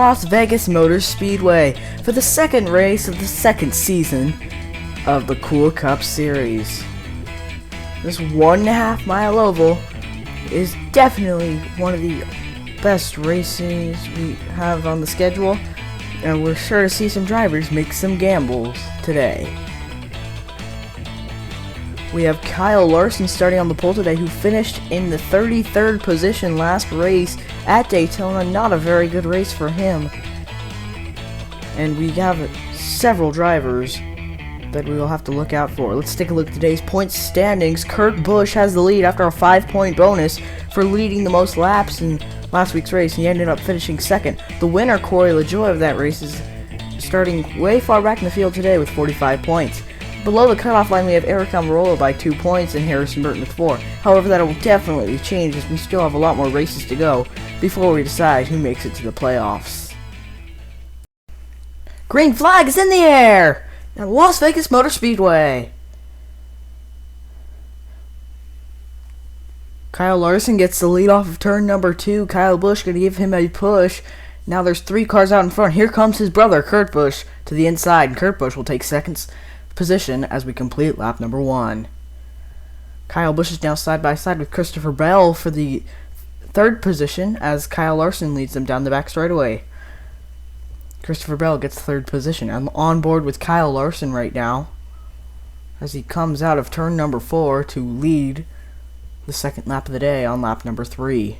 Las Vegas Motor Speedway for the second race of the second season of the Cool Cup Series. This 1.5 mile oval is definitely one of the best races we have on the schedule, and we're sure to see some drivers make some gambles today. We have Kyle Larson starting on the pole today, who finished in the 33rd position last race at Daytona. Not a very good race for him. And we have several drivers that we will have to look out for. Let's take a look at today's point standings. Kurt Busch has the lead after a 5-point bonus for leading the most laps in last week's race. He ended up finishing second. The winner, Corey LaJoie, of that race is starting way far back in the field today with 45 points. Below the cutoff line, we have Eric Almirola by 2 points and Harrison Burton with 4. However, that will definitely change as we still have a lot more races to go before we decide who makes it to the playoffs. Green flag is in the air at Las Vegas Motor Speedway. Kyle Larson gets the lead off of turn number 2. Kyle Busch going to give him a push. Now there's 3 cars out in front. Here comes his brother, Kurt Busch, to the inside, and Kurt Busch will take second position as we complete lap number 1. Kyle Busch is now side by side with Christopher Bell for the 3rd position as Kyle Larson leads them down the back straightaway. Christopher Bell gets 3rd position. I'm on board with Kyle Larson right now as he comes out of turn number 4 to lead the second lap of the day on lap number 3.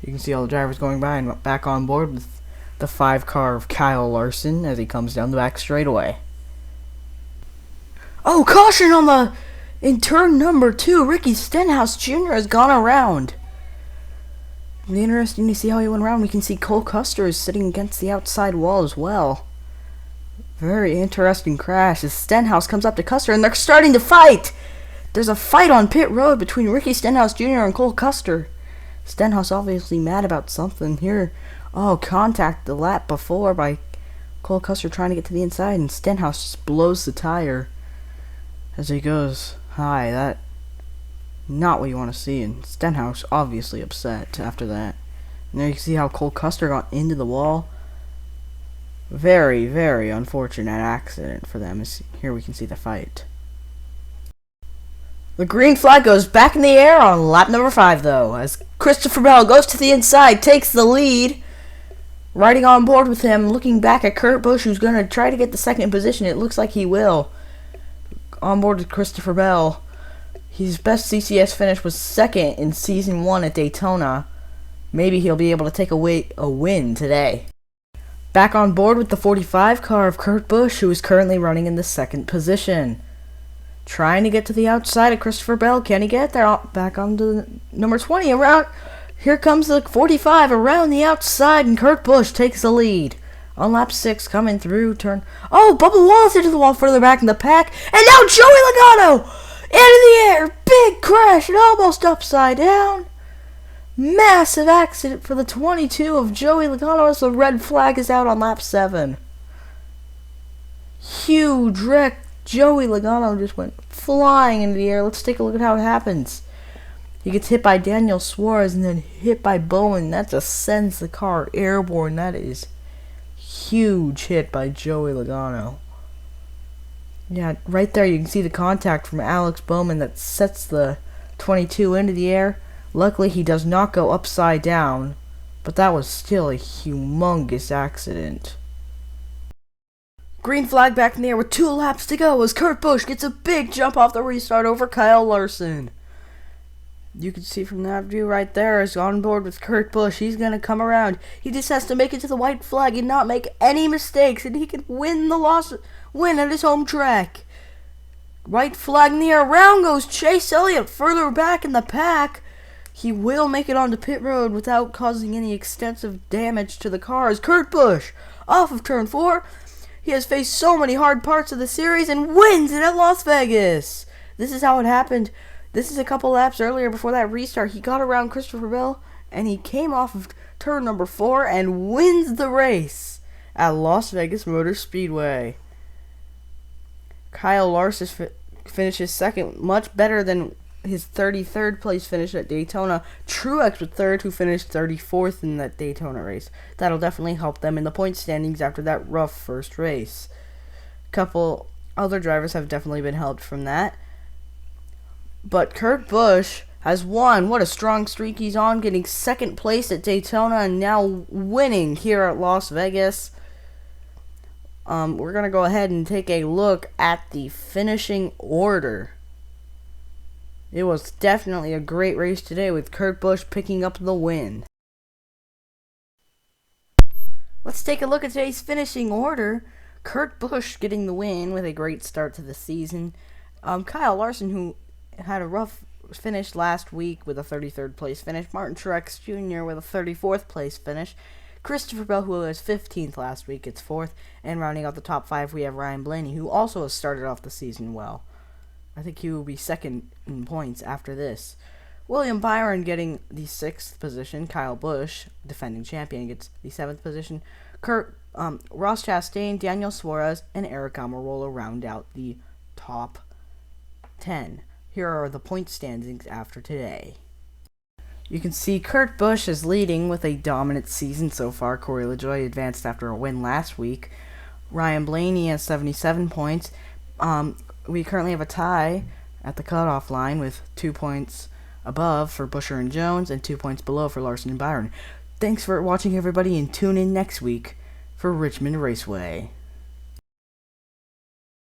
You can see all the drivers going by and back on board with the 5 car of Kyle Larson as he comes down the back straightaway. Oh, caution in turn number 2. Ricky Stenhouse Jr. has gone around. It'll be interesting to see how he went around. We can see Cole Custer is sitting against the outside wall as well. Very interesting crash as Stenhouse comes up to Custer and they're starting to fight. There's a fight on pit road between Ricky Stenhouse Jr. and Cole Custer. Stenhouse obviously mad about something here. Oh, contact the lap before by Cole Custer trying to get to the inside, and Stenhouse just blows the tire as he goes high. That not what you want to see, and Stenhouse obviously upset after that. And there you can see how Cole Custer got into the wall. Very, very unfortunate accident for them. Here we can see the fight. The green flag goes back in the air on lap number 5 though, as Christopher Bell goes to the inside, takes the lead. Riding on board with him, looking back at Kurt Busch, who's going to try to get the 2nd position. It looks like he will. On board with Christopher Bell. His best CCS finish was 2nd in Season 1 at Daytona. Maybe he'll be able to take away a win today. Back on board with the 45 car of Kurt Busch, who is currently running in the 2nd position. Trying to get to the outside of Christopher Bell. Can he get there? Back on to number 20. Around. Here comes the 45 around the outside, and Kurt Busch takes the lead. On lap 6, coming through turn. Oh, Bubba Wallace into the wall further back in the pack. And now Joey Logano into the air. Big crash and almost upside down. Massive accident for the 22 of Joey Logano as the red flag is out on lap 7. Huge wreck. Joey Logano just went flying into the air. Let's take a look at how it happens. He gets hit by Daniel Suarez and then hit by Bowman. That just sends the car airborne. That is huge hit by Joey Logano. Yeah, right there you can see the contact from Alex Bowman that sets the 22 into the air. Luckily he does not go upside down, but that was still a humongous accident. Green flag back in the air with 2 laps to go as Kurt Busch gets a big jump off the restart over Kyle Larson. You can see from that view right there is on board with Kurt Busch. He's going to come around. He just has to make it to the white flag and not make any mistakes, and he can win at his home track. White flag in the air. Around goes Chase Elliott further back in the pack. He will make it onto pit road without causing any extensive damage to the cars. Kurt Busch off of turn 4. He has faced so many hard parts of the series and wins it at Las Vegas. This is how it happened. This is a couple laps earlier before that restart. He got around Christopher Bell, and he came off of turn number 4 and wins the race at Las Vegas Motor Speedway. Kyle Larson finishes 2nd, much better than his 33rd place finish at Daytona. Truex with third, who finished 34th in that Daytona race. That'll definitely help them in the point standings after that rough first race. Couple other drivers have definitely been helped from that. But Kurt Busch has won. What a strong streak he's on, getting second place at Daytona and now winning here at Las Vegas. We're going to go ahead and take a look at the finishing order. It was definitely a great race today with Kurt Busch picking up the win. Let's take a look at today's finishing order. Kurt Busch getting the win with a great start to the season. Kyle Larson, who had a rough finish last week with a 33rd place finish. Martin Truex Jr. with a 34th place finish. Christopher Bell, who was 15th last week, gets 4th. And rounding out the top 5, we have Ryan Blaney, who also has started off the season well. I think he will be second in points after this. William Byron getting the 6th position. Kyle Busch, defending champion, gets the 7th position. Ross Chastain, Daniel Suarez, and Eric Almirola round out the top 10. Here are the point standings after today. You can see Kurt Busch is leading with a dominant season so far. Corey LaJoie advanced after a win last week. Ryan Blaney has 77 points. We currently have a tie at the cutoff line with 2 points above for Buescher and Jones and 2 points below for Larson and Byron. Thanks for watching, everybody, and tune in next week for Richmond Raceway.